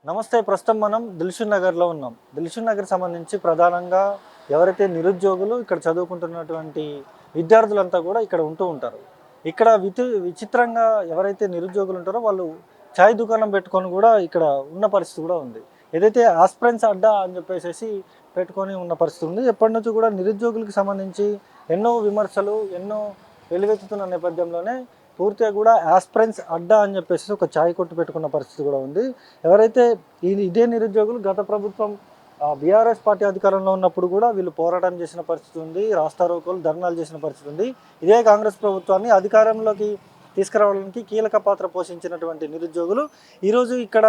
నమస్తే. ప్రస్తుతం మనం దిల్షుక్ నగర్లో ఉన్నాం. దిల్షుక్ నగర్ సంబంధించి ప్రధానంగా ఎవరైతే నిరుద్యోగులు ఇక్కడ చదువుకుంటున్నటువంటి విద్యార్థులంతా కూడా ఇక్కడ ఉంటూ ఉంటారు. ఇక్కడ విచిత్రంగా ఎవరైతే నిరుద్యోగులు ఉంటారో వాళ్ళు చాయ్ దుకాణం పెట్టుకొని కూడా ఇక్కడ ఉన్న పరిస్థితి కూడా ఉంది. ఏదైతే ఆస్పిరెంట్స్ అడ్డా అని చెప్పేసి పెట్టుకొని ఉన్న పరిస్థితి ఉంది. ఎప్పటి నుంచి కూడా నిరుద్యోగులకు సంబంధించి ఎన్నో విమర్శలు ఎన్నో వెలువెత్తుతున్న నేపథ్యంలోనే పూర్తిగా కూడా ఆస్పిరెంట్స్ అడ్డా అని చెప్పేసి ఒక ఛాయ్ కొట్టు పెట్టుకున్న పరిస్థితి కూడా ఉంది. ఎవరైతే ఇదే నిరుద్యోగులు గత ప్రభుత్వం బీఆర్ఎస్ పార్టీ అధికారంలో ఉన్నప్పుడు కూడా వీళ్ళు పోరాటం చేసిన పరిస్థితి ఉంది, రాస్తారోకోలు ధర్నాలు చేసిన పరిస్థితి ఉంది. ఇదే కాంగ్రెస్ ప్రభుత్వాన్ని అధికారంలోకి తీసుకురావడానికి కీలక పాత్ర పోషించినటువంటి నిరుద్యోగులు ఈరోజు ఇక్కడ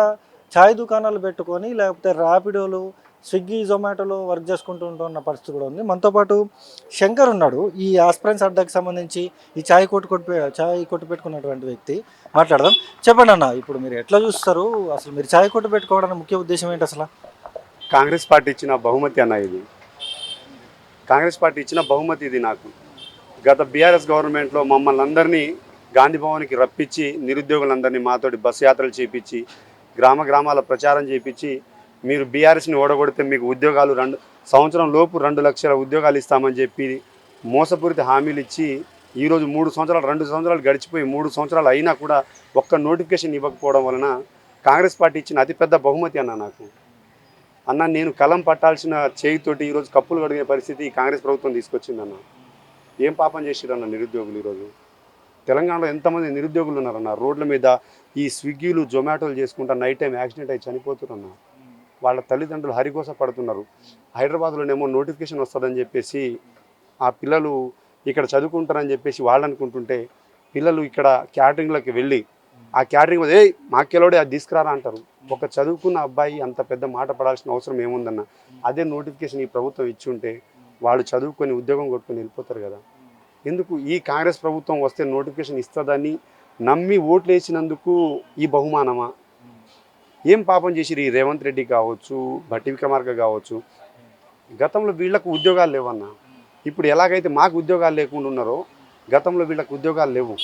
ఛాయ్ దుకాణాలు పెట్టుకొని లేకపోతే ర్యాపిడోలు, స్విగ్గీ, జొమాటోలో వర్క్ చేసుకుంటూ ఉంటున్న పరిస్థితి కూడా ఉంది. మనతో పాటు శంకర్ ఉన్నాడు, ఈ ఆస్పిరెంట్స్ అడ్డాకి సంబంధించి ఈ ఛాయ్ కొట్టు పెట్టుకున్నటువంటి వ్యక్తి. మాట్లాడదాం. చెప్పండి అన్న, ఇప్పుడు మీరు ఎట్లా చూస్తారు? అసలు మీరు ఛాయ్ కొట్టు పెట్టుకోవడానికి ముఖ్య ఉద్దేశం ఏంటి అసలు? కాంగ్రెస్ పార్టీ ఇచ్చిన బహుమతి అన్న ఇది. కాంగ్రెస్ పార్టీ ఇచ్చిన బహుమతి ఇది నాకు. గత బీఆర్ఎస్ గవర్నమెంట్లో మమ్మల్ని అందరినీ గాంధీ భవన్కి రప్పించి నిరుద్యోగులందరినీ మాతోటి బస్సు యాత్రలు చేపించి గ్రామాల ప్రచారం చేపించి మీరు బీఆర్ఎస్ని ఓడగొడితే మీకు ఉద్యోగాలు 2 సంవత్సరం లోపు 2 లక్షల ఉద్యోగాలు ఇస్తామని చెప్పి మోసపూరిత హామీలు ఇచ్చి ఈరోజు 2 సంవత్సరాలు గడిచిపోయి 3 సంవత్సరాలు అయినా కూడా ఒక్క నోటిఫికేషన్ ఇవ్వకపోవడం వలన కాంగ్రెస్ పార్టీ ఇచ్చిన అతిపెద్ద బహుమతి అన్న నాకు. అన్న, నేను కలం పట్టాల్సిన చేయితోటి ఈరోజు కప్పులు కడిగే పరిస్థితి ఈ కాంగ్రెస్ ప్రభుత్వం తీసుకొచ్చిందన్న. ఏం పాపం చేసిరన్న నిరుద్యోగులు? ఈరోజు తెలంగాణలో ఎంతమంది నిరుద్యోగులు ఉన్నారన్న. రోడ్ల మీద ఈ స్విగ్గీలు, జొమాటోలు చేసుకుంటా నైట్ టైం యాక్సిడెంట్ అయి చనిపోతున్నా. వాళ్ళ తల్లిదండ్రులు హరికోస పడుతున్నారు. హైదరాబాద్లోనేమో నోటిఫికేషన్ వస్తుందని చెప్పేసి ఆ పిల్లలు ఇక్కడ చదువుకుంటారని చెప్పేసి వాళ్ళు అనుకుంటుంటే పిల్లలు ఇక్కడ క్యాటరింగ్లోకి వెళ్ళి ఆ క్యాటరింగ్ మాకెలోడే అది తీసుకురారా అంటారు. ఒక చదువుకున్న అబ్బాయి అంత పెద్ద మాట పడాల్సిన అవసరం ఏముందన్న? అదే నోటిఫికేషన్ ఈ ప్రభుత్వం ఇచ్చి ఉంటే వాళ్ళు చదువుకొని ఉద్యోగం కొట్టుకొని వెళ్ళిపోతారు కదా. ఎందుకు ఈ కాంగ్రెస్ ప్రభుత్వం వస్తే నోటిఫికేషన్ ఇస్తుందని నమ్మి ఓట్లు వేసినందుకు ఈ బహుమానమా? ఏం పాపం చేసిరు ఈ రేవంత్ రెడ్డి కావచ్చు, భట్టి విక్రమార్క కావచ్చు. గతంలో వీళ్లకు ఉద్యోగాలు లేవన్న. ఇప్పుడు ఎలాగైతే మాకు ఉద్యోగాలు లేకుండా ఉన్నారో గతంలో వీళ్ళకు ఉద్యోగాలు లేవు.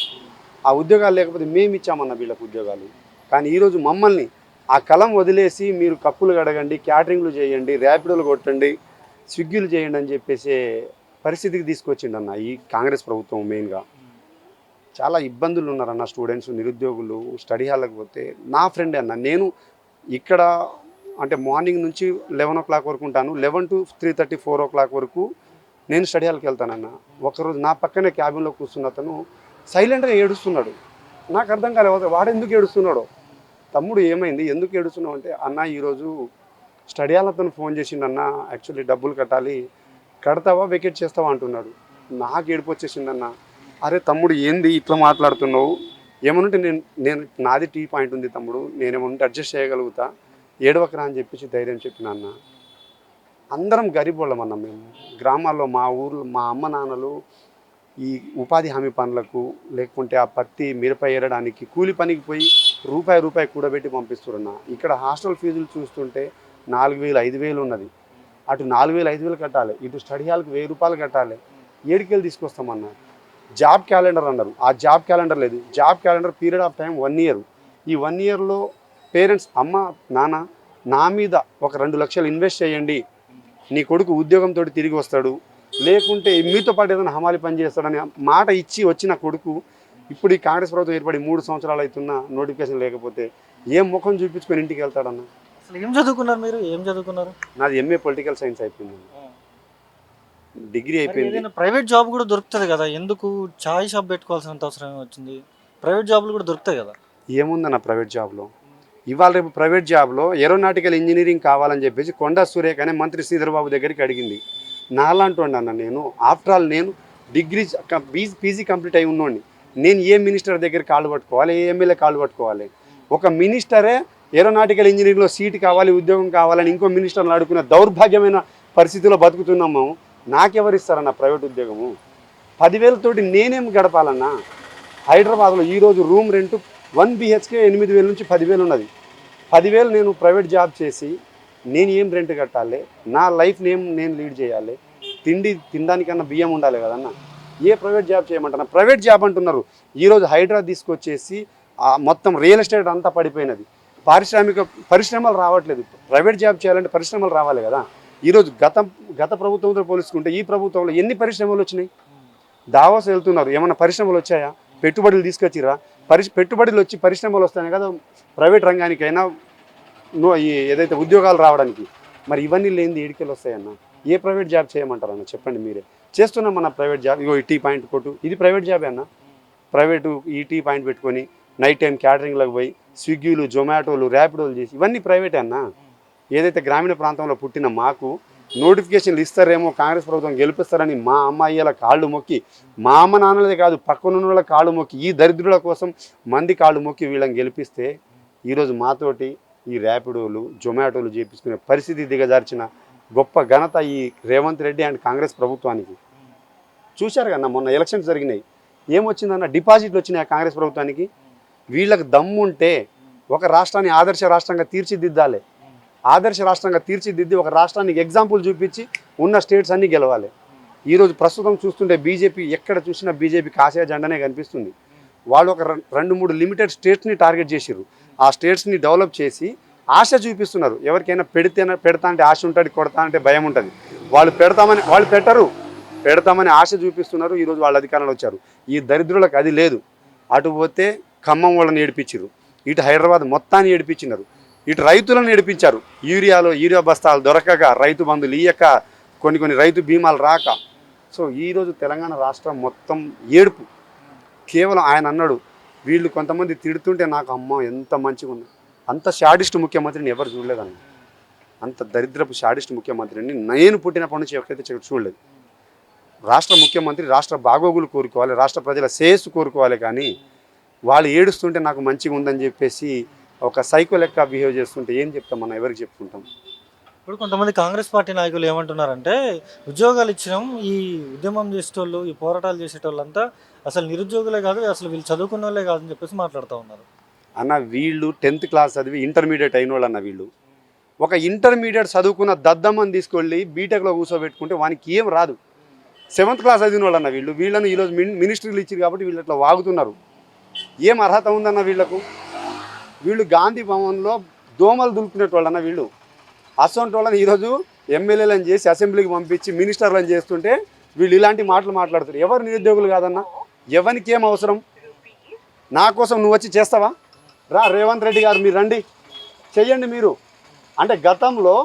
ఆ ఉద్యోగాలు లేకపోతే మేము ఇచ్చామన్న వీళ్ళకు ఉద్యోగాలు. కానీ ఈరోజు మమ్మల్ని ఆ కలం వదిలేసి మీరు కప్పులు కడగండి, క్యాటరింగ్లు చేయండి, ర్యాపిడోలు కొట్టండి, స్విగ్గీలు చేయండి అని చెప్పేసే పరిస్థితికి తీసుకొచ్చిండన్న ఈ కాంగ్రెస్ ప్రభుత్వం. మెయిన్గా చాలా ఇబ్బందులు ఉన్నారన్న స్టూడెంట్స్, నిరుద్యోగులు. స్టడీ హాల్కి పోతే నా ఫ్రెండే అన్న, నేను ఇక్కడ అంటే మార్నింగ్ నుంచి 11 o'clock వరకు ఉంటాను. 11 to 3:30, 4 o'clock వరకు నేను స్టడీ హాల్కి వెళ్తానన్న. ఒకరోజు నా పక్కనే క్యాబిన్లో కూర్చున్న అతను సైలెంట్గా ఏడుస్తున్నాడు. నాకు అర్థం కాలేదు వాడు ఎందుకు ఏడుస్తున్నాడో. తమ్ముడు ఏమైంది, ఎందుకు ఏడుస్తున్నావు అంటే, అన్న ఈరోజు స్టడీ హాల్ అతను ఫోన్ చేసిండన్న, యాక్చువల్లీ డబ్బులు కట్టాలి, కడతావా వెకేట్ చేస్తావా అంటున్నాడు. నాకు ఏడుపు వచ్చేసిందన్న. అరే తమ్ముడు ఏంది ఇట్లా మాట్లాడుతున్నావు? ఏమనుంటే నేను నాది టీ పాయింట్ ఉంది తమ్ముడు, నేనేమంటే అడ్జస్ట్ చేయగలుగుతా, ఏడవకరా అని చెప్పేసి ధైర్యం చెప్పిన అన్న. అందరం గరీబ్ వాళ్ళమన్నా మేము. గ్రామాల్లో మా ఊర్లో మా అమ్మ నాన్నలు ఈ ఉపాధి హామీ పనులకు లేకుంటే ఆ పత్తి మిరప ఏరడానికి కూలి పనికి పోయి రూపాయి కూడబెట్టి పంపిస్తున్నా. ఇక్కడ హాస్టల్ ఫీజులు చూస్తుంటే 4,000, 5,000 ఉన్నది. అటు 4,000, 5,000 కట్టాలి, ఇటు స్టడీ హాల్కి 1,000 రూపాయలు కట్టాలి. ఏడికెళ్ళి తీసుకొస్తామన్నా. జాబ్ క్యాలెండర్ అన్నారు, ఆ జాబ్ క్యాలెండర్ లేదు. Job calendar period of time 1 year. ఈ 1 yearలో పేరెంట్స్ అమ్మ నాన్న నా మీద ఒక 2 లక్షలు ఇన్వెస్ట్ చేయండి, నీ కొడుకు ఉద్యోగంతో తిరిగి వస్తాడు, లేకుంటే మీతో పాటు ఏదైనా హమాలి పని చేస్తాడని మాట ఇచ్చి వచ్చిన కొడుకు ఇప్పుడు ఈ కాంగ్రెస్ ప్రభుత్వం ఏర్పడి 3 సంవత్సరాలు అవుతున్నా నోటిఫికేషన్ లేకపోతే ఏం ముఖం చూపించుకొని ఇంటికి వెళ్తాడన్న. అసలు ఏం చదువుకున్నారు మీరు? ఏం చదువుకున్నారు? నాది MA పొలిటికల్ సైన్స్ అయిపోయింది, డిగ్రీ అయిపోయింది. ప్రైవేట్ జాబ్ కూడా దొరుకుతుంది కదా, ఎందుకు ఛాయ్ షాప్ పెట్టుకోవాల్సినంత అవసరం వచ్చింది? ప్రైవేట్ జాబ్లు కూడా దొరుకుతాయి కదా. ఏముందన్న ప్రైవేట్ జాబ్లో? ఇవాళ రేపు ప్రైవేట్ జాబ్లో ఏరోనాటికల్ ఇంజనీరింగ్ కావాలని చెప్పేసి కొండా సురేఖ అనే మంత్రి శ్రీధర్బాబు దగ్గరికి అడిగింది. నాలాంటి అన్న నేను, ఆఫ్టర్ ఆల్ నేను డిగ్రీ పీజీ కంప్లీట్ అయి ఉన్నోడిని. నేను ఏ మినిస్టర్ దగ్గర కాళ్ళు పట్టుకోవాలి, ఏ ఎమ్మెల్యే కాళ్ళు పట్టుకోవాలి? ఒక మినిస్టరే ఏరోనాటికల్ ఇంజనీరింగ్లో సీటు కావాలి, ఉద్యోగం కావాలని ఇంకో మినిస్టర్ని అడుగుకునే దౌర్భాగ్యమైన పరిస్థితిలో బతుకుతున్నాము. నాకెవరిస్తారన్న ప్రైవేట్ ఉద్యోగము? 10,000 తోటి నేనేం గడపాలన్నా? హైదరాబాద్లో ఈరోజు రూమ్ రెంట్ 1 BHK 8,000 నుంచి 10,000 ఉన్నది. 10,000 నేను ప్రైవేట్ జాబ్ చేసి నేను ఏం రెంట్ కట్టాలి? నా లైఫ్ నేను లీడ్ చేయాలి. తినడానికన్నా బియ్యం ఉండాలి కదన్న. ఏ ప్రైవేట్ జాబ్ చేయమంటున్నా? ప్రైవేట్ జాబ్ అంటున్నారు. ఈరోజు హైడ్రా తీసుకొచ్చేసి మొత్తం రియల్ ఎస్టేట్ అంతా పడిపోయినది. పరిశ్రమలు రావట్లేదు. ప్రైవేట్ జాబ్ చేయాలంటే పరిశ్రమలు రావాలి కదా. ఈరోజు గత ప్రభుత్వంతో పోల్చుకుంటే ఈ ప్రభుత్వంలో ఎన్ని పరిశ్రమలు వచ్చినాయి? దావాస్ వెళ్తున్నారు, ఏమైనా పరిశ్రమలు వచ్చాయా? పెట్టుబడులు తీసుకొచ్చిరా? పెట్టుబడులు వచ్చి పరిశ్రమలు వస్తాయి కదా ప్రైవేట్ రంగానికైనా ఏదైతే ఉద్యోగాలు రావడానికి. మరి ఇవన్నీ లేనిది ఏడికెళ్ళి వస్తాయన్న? ఏ ప్రైవేట్ జాబ్ చేయమంటారన్న చెప్పండి మీరే. చేస్తున్నాం మన ప్రైవేట్ జాబ్. ఇగో ఈ టీ పాయింట్ కొట్టు, ఇది ప్రైవేట్ జాబే అన్న. ప్రైవేటు ఈ టీ పాయింట్ పెట్టుకొని నైట్ టైం క్యాటరింగ్లకు పోయి స్విగ్గీలు, జొమాటోలు, ర్యాపిడోలు చేసి ఇవన్నీ ప్రైవేటే అన్న. ఏదైతే గ్రామీణ ప్రాంతంలో పుట్టిన మాకు నోటిఫికేషన్లు ఇస్తారేమో, కాంగ్రెస్ ప్రభుత్వం గెలిపిస్తారని మా అమ్మాయిల కాళ్ళు మొక్కి, మా అమ్మ నాన్నలదే కాదు పక్కనున్న వాళ్ళ కాళ్ళు మొక్కి, ఈ దరిద్రుల కోసం మంది కాళ్ళు మొక్కి వీళ్ళని గెలిపిస్తే ఈరోజు మాతోటి ఈ ర్యాపిడోలు, జొమాటోలు చేపించుకునే పరిస్థితి దిగజార్చిన గొప్ప ఘనత ఈ రేవంత్ రెడ్డి అండ్ కాంగ్రెస్ ప్రభుత్వానికి. చూశారు కన్నా మొన్న ఎలక్షన్స్ జరిగినాయి, ఏమొచ్చిందన్న? డిపాజిట్లు వచ్చినాయి కాంగ్రెస్ ప్రభుత్వానికి. వీళ్ళకి దమ్ముంటే ఒక రాష్ట్రాన్ని ఆదర్శ రాష్ట్రంగా తీర్చిదిద్దాలి. ఆదర్శ రాష్ట్రంగా తీర్చిదిద్ది ఒక రాష్ట్రానికి ఎగ్జాంపుల్ చూపించి ఉన్న స్టేట్స్ అన్నీ గెలవాలి. ఈరోజు ప్రస్తుతం చూస్తుంటే బీజేపీ ఎక్కడ చూసినా బీజేపీ కాషాయ జెండానే కనిపిస్తుంది. వాళ్ళు ఒక 2-3 లిమిటెడ్ స్టేట్స్ని టార్గెట్ చేసిర్రు. ఆ స్టేట్స్ని డెవలప్ చేసి ఆశ చూపిస్తున్నారు. ఎవరికైనా పెడతా అంటే ఆశ ఉంటుంది, కొడతా అంటే భయం ఉంటుంది. వాళ్ళు పెట్టరు, పెడతామని ఆశ చూపిస్తున్నారు. ఈరోజు వాళ్ళ అధికారంలో వచ్చారు. ఈ దరిద్రులకు అది లేదు. అటు పోతే ఖమ్మం వాళ్ళని ఏడిపించారు, ఇటు హైదరాబాద్ మొత్తాన్ని ఏడిపించినారు, ఇటు రైతులను ఏడిపించారు. యూరియా బస్తాలు దొరకక, రైతు బంధులు ఇయ్యక, కొన్ని రైతు బీమాలు రాక. సో ఈరోజు తెలంగాణ రాష్ట్రం మొత్తం ఏడుపు. కేవలం ఆయన అన్నాడు, వీళ్ళు కొంతమంది తిడుతుంటే నాకు అమ్మ ఎంత మంచిగా ఉంది. అంత షాడిస్ట్ ముఖ్యమంత్రిని ఎవరు చూడలేదన్న. అంత దరిద్రపు షాడిస్ట్ ముఖ్యమంత్రిని నేను పుట్టినప్పటి నుంచి ఎవరికైతే చూడలేదు. రాష్ట్ర ముఖ్యమంత్రి రాష్ట్ర బాగోగులు కోరుకోవాలి, రాష్ట్ర ప్రజల శ్రేయస్సు కోరుకోవాలి. కానీ వాళ్ళు ఏడుస్తుంటే నాకు మంచిగా ఉందని చెప్పేసి ఒక సైకో లెక్క బిహేవ్ చేస్తుంటే ఏం చెప్తాం మనం, ఎవరికి చెప్పుకుంటాం? ఇప్పుడు కొంతమంది కాంగ్రెస్ పార్టీ నాయకులు ఏమంటున్నారంటే, ఉద్యోగాలు ఇచ్చినాం, ఈ ఉద్యమం చేసేటోళ్ళు, ఈ పోరాటాలు చేసేటోళ్ళంతా అసలు నిరుద్యోగులే కాదు, అసలు వీళ్ళు చదువుకున్న వాళ్ళే కాదని చెప్పేసి మాట్లాడుతూ ఉన్నారు. అన్న వీళ్ళు 10th క్లాస్ చదివి ఇంటర్మీడియట్ అయిన వాళ్ళు అన్న. వీళ్ళు ఒక ఇంటర్మీడియట్ చదువుకున్న దద్దమ్మని తీసుకెళ్ళి బీటెక్లో కూర్చోబెట్టుకుంటే వానికి ఏం రాదు. 7th క్లాస్ చదివిన వాళ్ళు అన్న వీళ్ళు. వీళ్ళని ఈరోజు మినిస్ట్రీలు ఇచ్చారు కాబట్టి వీళ్ళు అట్లా వాగుతున్నారు. ఏం అర్హత ఉందన్న వీళ్ళకు? వీళ్ళు గాంధీ భవన్లో దోమలు దులుపుకునేటోళ్ళు అన్న వీళ్ళు. అసొంటి వాళ్ళని ఈరోజు ఎమ్మెల్యేలను చేసి అసెంబ్లీకి పంపించి మినిస్టర్లను చేస్తుంటే వీళ్ళు ఇలాంటి మాటలు మాట్లాడుతారు. ఎవరు నిరుద్యోగులు కాదన్న? ఎవరికి ఏం అవసరం? నా కోసం నువ్వు వచ్చి చేస్తావా? రేవంత్ రెడ్డి గారు మీరు రండి, చెయ్యండి మీరు. అంటే గతంలో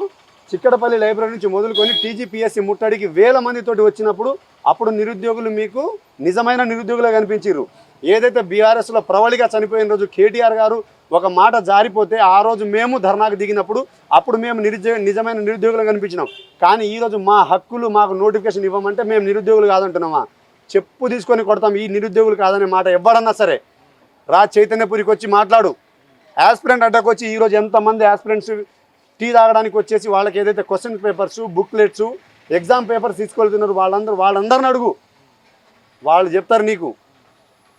చిక్కడపల్లి లైబ్రరీ నుంచి మొదలుకొని టీజీపీఎస్సీ ముట్టడికి 1000 మందితోటి వచ్చినప్పుడు అప్పుడు నిరుద్యోగులు మీకు నిజమైన నిరుద్యోగులుగా కనిపించారు. ఏదైతే బీఆర్ఎస్లో ప్రవళిగా చనిపోయిన రోజు కేటీఆర్ గారు ఒక మాట జారిపోతే ఆ రోజు మేము ధర్నాకు దిగినప్పుడు అప్పుడు మేము నిజమైన నిరుద్యోగులుగా కనిపించినాం. కానీ ఈరోజు మా హక్కులు మాకు నోటిఫికేషన్ ఇవ్వమంటే మేము నిరుద్యోగులు కాదంటున్నామా? చెప్పు తీసుకొని కొడతాం. ఈ నిరుద్యోగులు కాదనే మాట ఎవరన్నా సరే చైతన్యపురికి వచ్చి మాట్లాడు. యాస్పిరెంట్ అడ్డకు వచ్చి ఈరోజు ఎంతమంది యాస్పిరెంట్స్ టీ తాగడానికి వచ్చేసి వాళ్ళకి ఏదైతే question papers, booklets, exam papers తీసుకెళ్తున్నారు వాళ్ళందరిని అడుగు. వాళ్ళు చెప్తారు నీకు.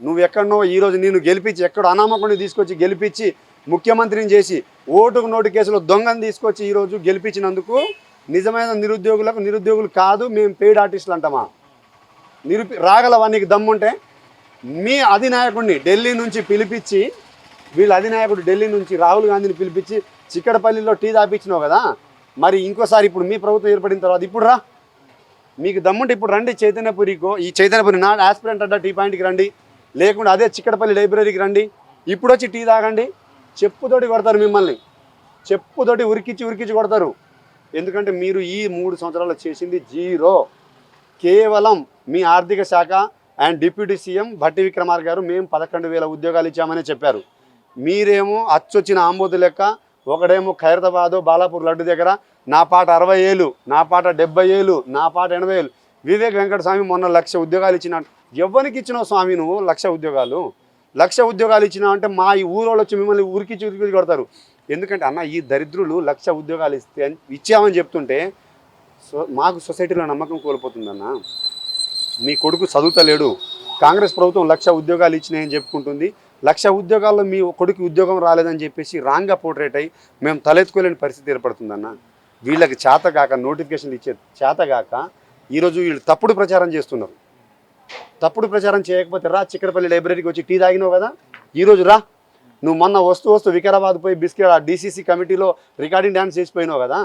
నువ్వు ఎక్కడనో ఈరోజు నేను గెలిపించి ఎక్కడో అనామకుడిని తీసుకొచ్చి గెలిపించి ముఖ్యమంత్రిని చేసి ఓటుకు నోటు కేసులో దొంగని తీసుకొచ్చి ఈరోజు గెలిపించినందుకు నిజమైన నిరుద్యోగులు కాదు మేము పెయిడ్ ఆర్టిస్టులు అంటామా? రాగలవా నీకు దమ్ముంటే? మీ అధినాయకుడిని ఢిల్లీ నుంచి పిలిపించి, వీళ్ళ అధినాయకుడు ఢిల్లీ నుంచి రాహుల్ గాంధీని పిలిపించి చిక్కడపల్లిలో టీ తాపించినావు కదా, మరి ఇంకోసారి ఇప్పుడు మీ ప్రభుత్వం ఏర్పడిన తర్వాత ఇప్పుడు రా, మీకు దమ్ముంటే ఇప్పుడు రండి చైతన్యపురికో, ఈ చైతన్యపురి నా ఆస్పిరెంట్ అడ్డా టీ పాయింట్కి రండి, లేకుండా అదే చిక్కడపల్లి లైబ్రరీకి రండి, ఇప్పుడు వచ్చి టీ తాగండి. చెప్పుతోటి కొడతారు మిమ్మల్ని, చెప్పుతోటి ఉరికిచ్చి కొడతారు. ఎందుకంటే మీరు ఈ 3 సంవత్సరాలు చేసింది జీరో. కేవలం మీ ఆర్థిక శాఖ and deputy CM Bhatti Vikramarka గారు మేము 11,000 ఉద్యోగాలు ఇచ్చామని చెప్పారు. మీరేమో అచ్చొచ్చిన ఆంబోతు లెక్క, ఒకడేమో ఖైరతాబాదు బాలాపూర్ లడ్డు దగ్గర నా పాట 60,000, నా పాట 70,000, నా పాట 80,000. వివేక్ వెంకట స్వామి మొన్న 1,00,000 ఉద్యోగాలు ఇచ్చిన. ఎవరికి ఇచ్చినావు స్వామి నువ్వు 1,00,000 ఉద్యోగాలు? 1,00,000 ఉద్యోగాలు ఇచ్చినావు అంటే మా ఈ ఊరోళ్ళు వచ్చి మిమ్మల్ని ఉరికిచ్చి కొడతారు. ఎందుకంటే అన్న ఈ దరిద్రులు 1,00,000 ఉద్యోగాలు ఇచ్చామని చెప్తుంటే మాకు సొసైటీలో నమ్మకం కోల్పోతుందన్న. మీ కొడుకు చదువుతలేడు, కాంగ్రెస్ ప్రభుత్వం 1,00,000 ఉద్యోగాలు ఇచ్చినాయని చెప్పుకుంటుంది. 1,00,000 ఉద్యోగాల్లో మీ కొడుకు ఉద్యోగం రాలేదని చెప్పేసి రాంగ్గా పోర్ట్రేట్ అయ్యి మేము తలెత్తుకోలేని పరిస్థితి ఏర్పడుతుందన్న. వీళ్ళకి చేతగాక, నోటిఫికేషన్లు ఇచ్చే చేతగాక ఈరోజు వీళ్ళు తప్పుడు ప్రచారం చేస్తున్నారు. తప్పుడు ప్రచారం చేయకపోతే రా చిక్కడపల్లి లైబ్రరీకి వచ్చి టీ తాగినావు కదా, ఈరోజు రా నువ్వు మొన్న వస్తూ వికారాబాద్ పోయి బిస్కెట్ డీసీసీ కమిటీలో రికార్డింగ్ డ్యాన్స్ చేసిపోయినావు కదా,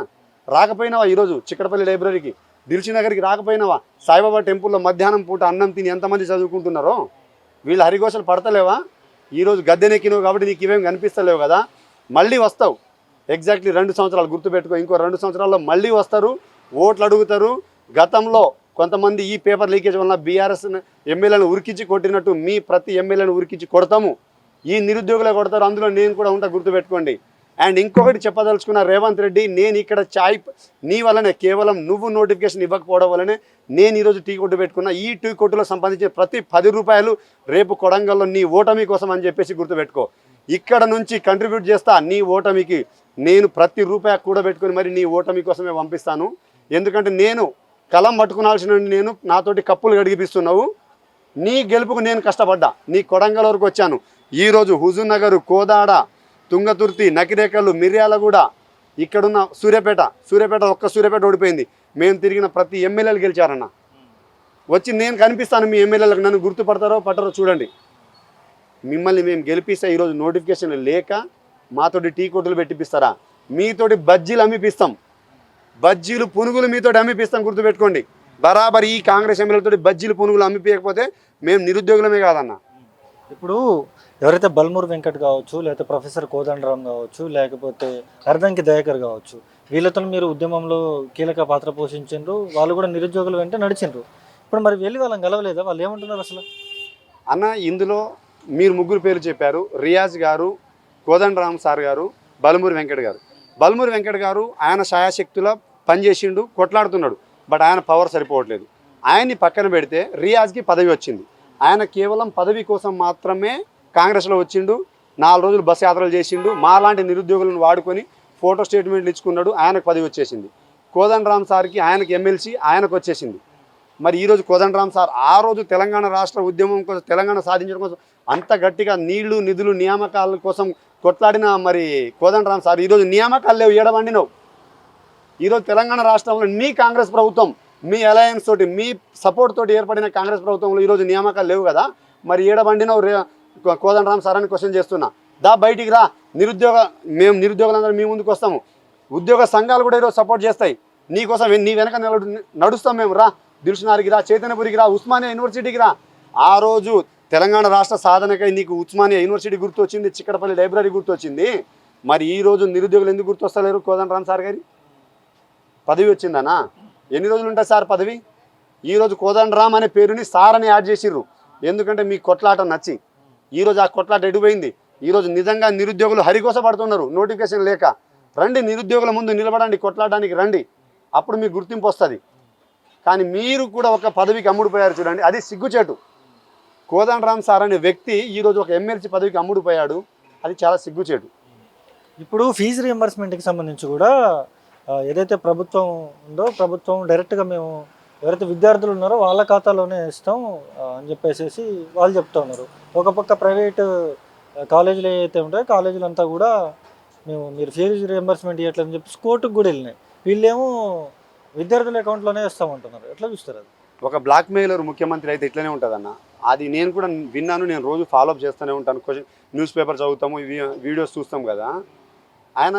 రాకపోయినావా ఈరోజు చిక్కడపల్లి లైబ్రరీకి, దిల్సుఖ్నగర్కి రాకపోయినావా, సాయిబాబా టెంపుల్లో మధ్యాహ్నం పూట అన్నం తిని ఎంతమంది చదువుకుంటున్నారో, వీళ్ళు హరిఘోషలు పడతలేవా? ఈరోజు గద్దెనెక్కినావు కాబట్టి నీకు ఇవేం కనిపిస్తలేవు కదా, మళ్ళీ వస్తావు. ఎగ్జాక్ట్లీ 2 సంవత్సరాలు గుర్తుపెట్టుకో, ఇంకో 2 సంవత్సరాల్లో మళ్ళీ వస్తారు, ఓట్లు అడుగుతారు. గతంలో కొంతమంది ఈ పేపర్ లీకేజ్ వలన బీఆర్ఎస్ ఎమ్మెల్యేలను ఉరికించి కొట్టినట్టు మీ ప్రతి ఎమ్మెల్యేలను ఉరికించి కొడతాము, ఈ నిరుద్యోగులే కొడతారు, అందులో నేను కూడా ఉంటా, గుర్తుపెట్టుకోండి. అండ్ ఇంకొకటి చెప్పదలుచుకున్న రేవంత్ రెడ్డి, నేను ఇక్కడ నీ వల్లనే, కేవలం నువ్వు నోటిఫికేషన్ ఇవ్వకపోవడం వల్లనే నేను ఈరోజు టీ కొట్టు పెట్టుకున్నా. ఈ టీ కొట్టులో సంపాదించిన ప్రతి 10 రూపాయలు రేపు కొడంగల్లో నీ ఓటమి కోసం అని చెప్పేసి గుర్తుపెట్టుకో. ఇక్కడ నుంచి కంట్రిబ్యూట్ చేస్తా నీ ఓటమికి, నేను ప్రతి రూపాయి కూడబెట్టుకుని మరి నీ ఓటమి కోసమే పంపిస్తాను. ఎందుకంటే నేను కలం పట్టుకునాల్సిన నేను నాతోటి కప్పులు గడిగిపిస్తున్నావు, నీ గెలుపుకు నేను కష్టపడ్డా, నీ కొడంగల్ వరకు వచ్చాను. ఈరోజు హుజూర్ నగర్, కోదాడ, తుంగతుర్తి, నకిరేకల్లు, మిర్యాలగూడ, ఇక్కడున్న సూర్యాపేట ఒక్క సూర్యాపేట ఓడిపోయింది. మేము తిరిగిన ప్రతి ఎమ్మెల్యేలు గెలిచారన్న. వచ్చి నేను కనిపిస్తాను మీ ఎమ్మెల్యేలకు, నన్ను గుర్తుపడతారో పట్టరో చూడండి. మిమ్మల్ని మేము గెలిపిస్తే ఈరోజు నోటిఫికేషన్ లేక మాతోటి టీ కొట్టులు పెట్టిపిస్తారా? మీతోటి బజ్జీలు అమ్మిపిస్తాం, బజ్జీలు పునుగులు మీతోటి అమ్మిపిస్తాం, గుర్తుపెట్టుకోండి. బరాబర్ ఈ కాంగ్రెస్ ఎమ్మెల్యేలతో బజ్జీలు పునుగులు అమ్మిపోయకపోతే మేము నిరుద్యోగులమే కాదన్న. ఇప్పుడు ఎవరైతే బల్మూర్ వెంకట్ కావచ్చు, లేకపోతే ప్రొఫెసర్ కోదండరామ్ కావచ్చు, లేకపోతే అర్ధంకి దయాకర్ కావచ్చు, వీళ్ళతో మీరు ఉద్యమంలో కీలక పాత్ర పోషించారు, వాళ్ళు కూడా నిరుద్యోగులు వెంట నడిచిండ్రు. ఇప్పుడు మరి వెళ్ళి వాళ్ళని గెలవలేదా? వాళ్ళు ఏమంటున్నారు అసలు? అన్న, ఇందులో మీరు ముగ్గురు పేరు చెప్పారు, రియాజ్ గారు, కోదండరామ్ సార్ గారు, బల్మూరి వెంకట్ గారు. బల్మూరి వెంకట్ గారు ఆయన శాయశక్తుల పనిచేసిండు, కొట్లాడుతున్నాడు, బట్ ఆయన పవర్ సరిపోవట్లేదు. ఆయన్ని పక్కన పెడితే రియాజ్కి పదవి వచ్చింది. ఆయన కేవలం పదవి కోసం మాత్రమే కాంగ్రెస్లో వచ్చిండు, 4 రోజులు బస్ యాత్రలు చేసిండు, మాలాంటి నిరుద్యోగులను వాడుకొని ఫోటో స్టేట్మెంట్లు ఇచ్చుకున్నాడు, ఆయనకు పదవి వచ్చేసింది. కోదండరామ్ సార్కి ఆయనకు ఎమ్మెల్సీ ఆయనకు వచ్చేసింది. మరి ఈరోజు కోదండరామ్ సార్ ఆ రోజు తెలంగాణ రాష్ట్ర ఉద్యమం కోసం, తెలంగాణ సాధించడం కోసం అంత గట్టిగా నీళ్లు, నిధులు, నియామకాల కోసం కొట్లాడిన మరి కోదండరామ్ సార్ ఈరోజు నియామకాలు లేవు, ఏడవండినవు. ఈరోజు తెలంగాణ రాష్ట్రంలో మీ కాంగ్రెస్ ప్రభుత్వం, మీ అలయన్స్ తోటి, మీ సపోర్ట్ తోటి ఏర్పడిన కాంగ్రెస్ ప్రభుత్వంలో ఈరోజు నియామకాలు లేవు కదా, మరి ఏడబండినవు కోదండరామ్ సార్ అని క్వశ్చన్ చేస్తున్నా. బయటికి రా, మేము నిరుద్యోగులందరూ మీ ముందుకు వస్తాము, ఉద్యోగ సంఘాలు కూడా ఈరోజు సపోర్ట్ చేస్తాయి నీకోసం, నీ వెనక నడుస్తాం మేము. రా, దిల్సుఖ్నగర్కి రా, చైతన్యపురికి రా, ఉస్మానియా యూనివర్సిటీకి రా. ఆ రోజు తెలంగాణ రాష్ట్ర సాధనకై నీకు ఉస్మానియా యూనివర్సిటీ గుర్తొచ్చింది, చిక్కడపల్లి లైబ్రరీ గుర్తొచ్చింది. మరి ఈరోజు నిరుద్యోగులు ఎందుకు గుర్తొస్తలేరు? కోదండరామ్ సార్ గారి పదవి వచ్చిందనా? ఎన్ని రోజులు ఉంటుంది సార్ పదవి? ఈరోజు కోదండరామ్ అనే పేరుని సార్ అని యాడ్ చేసిర్రు, ఎందుకంటే మీ కొట్లాట నచ్చి. ఈరోజు ఆ కొట్లాట ఎడిపోయింది. ఈరోజు నిజంగా నిరుద్యోగులు హరికోస పడుతున్నారు నోటిఫికేషన్ లేక. రండి, నిరుద్యోగుల ముందు నిలబడండి, కొట్లాడడానికి రండి, అప్పుడు మీకు గుర్తింపు వస్తుంది. కానీ మీరు కూడా ఒక పదవికి అమ్ముడుపోయారు చూడండి, అది సిగ్గుచేటు. కోదండరామ్ సార్ అనే వ్యక్తి ఈరోజు ఒక ఎమ్మెల్సీ పదవికి అమ్ముడుపోయాడు, అది చాలా సిగ్గుచేటు. ఇప్పుడు ఫీజు రియంబర్స్మెంట్కి సంబంధించి కూడా ఏదైతే ప్రభుత్వం ఉందో, ప్రభుత్వం డైరెక్ట్గా మేము ఎవరైతే విద్యార్థులు ఉన్నారో వాళ్ళ ఖాతాలోనే ఇస్తాం అని చెప్పేసి వాళ్ళు చెప్తా ఉన్నారు. ఒక పక్క ప్రైవేట్ కాలేజీలు ఏవైతే ఉంటాయో కాలేజీలు అంతా కూడా మీరు ఫీజు రియంబర్స్మెంట్ ఇవ్వట్లేదని చెప్పి కోర్టుకు కూడా వెళ్ళినాయి. వీళ్ళేమో విద్యార్థుల అకౌంట్లోనే ఇస్తామంటున్నారు. ఎట్లా చూస్తారు అది? ఒక బ్లాక్ మెయిలర్ ముఖ్యమంత్రి అయితే ఇట్లనే ఉంటుందన్న. అది నేను కూడా విన్నాను, నేను రోజు ఫాలోఅప్ చేస్తూనే ఉంటాను. న్యూస్ పేపర్ చదువుతాము, వీడియోస్ చూస్తాం కదా. ఆయన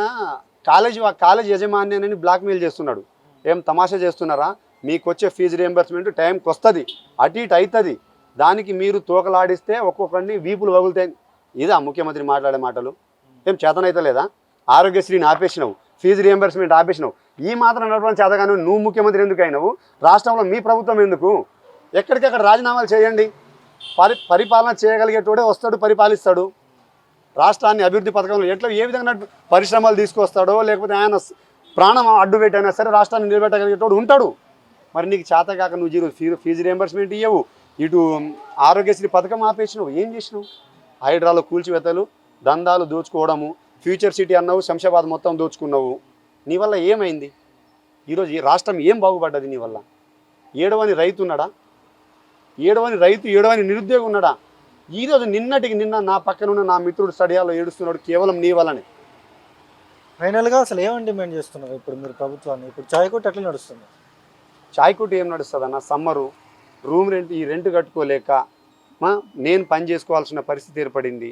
కాలేజ్ యజమాన్యాన్ని బ్లాక్ మెయిల్ చేస్తున్నాడు. ఏం తమాషా చేస్తున్నారా? మీకు వచ్చే ఫీజు రియంబర్స్మెంట్ టైంకి వస్తుంది, అటు ఇటు అవుతుంది, దానికి మీరు తోకలాడిస్తే ఒక్కొక్కడిని వీపులు వగులుతాయి. ఇదా ముఖ్యమంత్రి మాట్లాడే మాటలు? ఏం చేతనైతే లేదా? ఆరోగ్యశ్రీని ఆపేసినావు, ఫీజు రియంబర్స్మెంట్ ఆపేసినావు, ఈ మాత్రం నడపడం చేతగాను నువ్వు ముఖ్యమంత్రి ఎందుకు అయినావు? రాష్ట్రంలో మీ ప్రభుత్వం ఎందుకు? ఎక్కడికక్కడ రాజీనామాలు చేయండి. పరిపాలన చేయగలిగేటోడే వస్తాడు, పరిపాలిస్తాడు. రాష్ట్రాన్ని అభివృద్ధి పథకంలో ఏ విధంగా పరిశ్రమలు తీసుకొస్తాడో, లేకపోతే ఆయన ప్రాణం అడ్డు పెట్టైనా సరే రాష్ట్రాన్ని నిలబెట్టగలిగేటోడు ఉంటాడు. మరి నీకు చేతగాక నువ్వు ఫీజు రియంబర్స్మెంట్ ఇవ్వవు, ఇటు ఆరోగ్యశ్రీ పథకం ఆపేసినావు. ఏం చేసినావు? హైడ్రాలో కూల్చివేతలు, దందాలు దోచుకోవడము, ఫ్యూచర్ సిటీ అన్నావు, శంషాబాద్ మొత్తం దోచుకున్నావు. నీ వల్ల ఏమైంది? ఈరోజు ఈ రాష్ట్రం ఏం బాగుపడ్డది నీ వల్ల? ఏడవని రైతు ఉన్నాడా? ఏడవని నిరుద్యోగం ఉన్నాడా? ఈరోజు నిన్నటికి నిన్న నా పక్కన ఉన్న నా మిత్రుడు స్టడియాలో ఏడుస్తున్నాడు కేవలం నీ వల్లనే. ఫైనల్గా అసలు ఏమని డిమాండ్ చేస్తున్నారు ఇప్పుడు మీరు ప్రభుత్వాన్ని? ఇప్పుడు చాయ్ కొట్టు ఎట్లా నడుస్తుంది? చాయ్ కొట్టు ఏం నడుస్తుంది అన్న? సమ్మరు, రూమ్ రెంట్, ఈ రెంట్ కట్టుకోలేక నేను పని చేసుకోవాల్సిన పరిస్థితి ఏర్పడింది.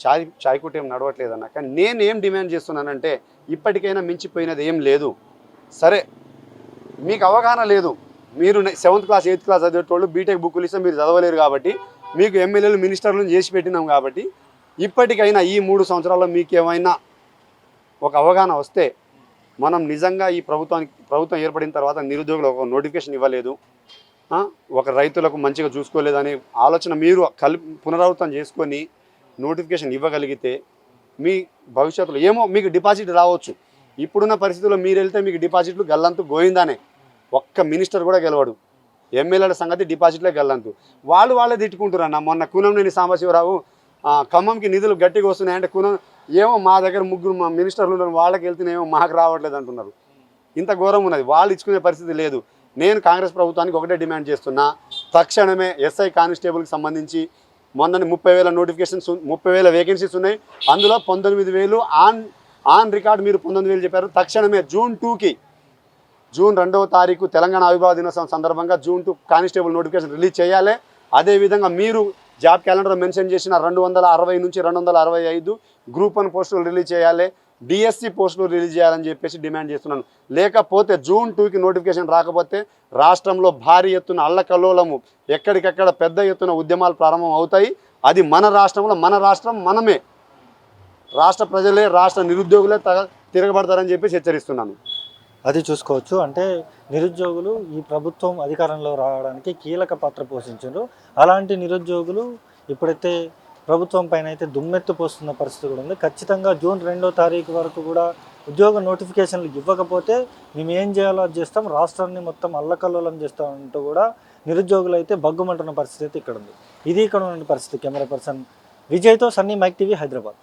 చాయ్ కుట్టేం నడవట్లేదన్న. కానీ నేను ఏం డిమాండ్ చేస్తున్నానంటే ఇప్పటికైనా మించిపోయినది ఏం లేదు. సరే మీకు అవగాహన లేదు, మీరు 7th class 8th class చదివేటోళ్ళు BTech బుక్కులు ఇస్తే మీరు చదవలేరు కాబట్టి మీకు ఎమ్మెల్యేలు మినిస్టర్లను చేసి పెట్టినాం కాబట్టి ఇప్పటికైనా ఈ 3 సంవత్సరాల్లో మీకు ఏమైనా ఒక అవగాహన వస్తే మనం నిజంగా ఈ ప్రభుత్వం ఏర్పడిన తర్వాత నిరుద్యోగులకు ఒక నోటిఫికేషన్ ఇవ్వలేదు, ఒక రైతులకు మంచిగా చూసుకోలేదనే ఆలోచన మీరు పునరావృతం చేసుకొని నోటిఫికేషన్ ఇవ్వగలిగితే మీ భవిష్యత్తులో ఏమో మీకు డిపాజిట్ రావచ్చు. ఇప్పుడున్న పరిస్థితుల్లో మీరు వెళ్తే మీకు డిపాజిట్లు గల్లంతు గోయిందానే, ఒక్క మినిస్టర్ కూడా గెలవడు. ఎమ్మెల్యేల సంగతి డిపాజిట్లే గల్లంతు. వాళ్ళే తిట్టుకుంటున్నారు అన్న. మొన్న కూనంనేని సాంబశివరావు ఖమ్మంకి నిధులు గట్టిగా వస్తున్నాయంటే ఏమో మా దగ్గర 3 మా మినిస్టర్లు ఉన్నారు, వాళ్ళకి వెళ్తేనేమో మాకు రావట్లేదు అంటున్నారు. ఇంత ఘోరం ఉన్నది, వాళ్ళు ఇచ్చుకునే పరిస్థితి లేదు. నేను కాంగ్రెస్ ప్రభుత్వానికి ఒకటే డిమాండ్ చేస్తున్నా, తక్షణమే ఎస్ఐ కానిస్టేబుల్కి సంబంధించి మొన్న 30,000 నోటిఫికేషన్స్ 30,000 వేకెన్సీస్ ఉన్నాయి. అందులో 19,000 ఆన్ రికార్డ్ మీరు 19,000 చెప్పారు. తక్షణమే జూన్ 2వ తారీఖు తెలంగాణ ఆవిర్భావ దినోత్సవం సందర్భంగా జూన్ 2 కానిస్టేబుల్ నోటిఫికేషన్ రిలీజ్ చేయాలి. అదేవిధంగా మీరు జాబ్ క్యాలెండర్ మెన్షన్ చేసిన 260 నుంచి 265 గ్రూప్ 1 పోస్టులు రిలీజ్ చేయాలి, డిఎస్సి పోస్టులు రిలీజ్ చేయాలని చెప్పేసి డిమాండ్ చేస్తున్నాను. లేకపోతే జూన్ 2కి నోటిఫికేషన్ రాకపోతే రాష్ట్రంలో భారీ ఎత్తున అల్లకల్లోలము, ఎక్కడికక్కడ పెద్ద ఎత్తున ఉద్యమాలు ప్రారంభం అవుతాయి. అది మన రాష్ట్రంలో, మన రాష్ట్రం మనమే, రాష్ట్ర ప్రజలే, రాష్ట్ర నిరుద్యోగులే తిరగబడతారని చెప్పేసి హెచ్చరిస్తున్నాను. అది చూసుకోవచ్చు. అంటే నిరుద్యోగులు ఈ ప్రభుత్వం అధికారంలో రావడానికి కీలక పాత్ర పోషించారు. అలాంటి నిరుద్యోగులు ఇప్పుడైతే ప్రభుత్వం పైన అయితే దుమ్మెత్తు పోస్తున్న పరిస్థితి కూడా ఉంది. ఖచ్చితంగా జూన్ 2వ తారీఖు వరకు కూడా ఉద్యోగ నోటిఫికేషన్లు ఇవ్వకపోతే మేము ఏం చేయాలో అది చేస్తాం, రాష్ట్రాన్ని మొత్తం అల్లకల్లోలం చేస్తామంటూ కూడా నిరుద్యోగులు అయితే బగ్గుమంటున్న పరిస్థితి అయితే ఇక్కడ ఉంది. ఇది ఇక్కడ ఉన్న పరిస్థితి. కెమెరా పర్సన్ విజయ్తో సన్నీ, మైక్ టీవీ, హైదరాబాద్.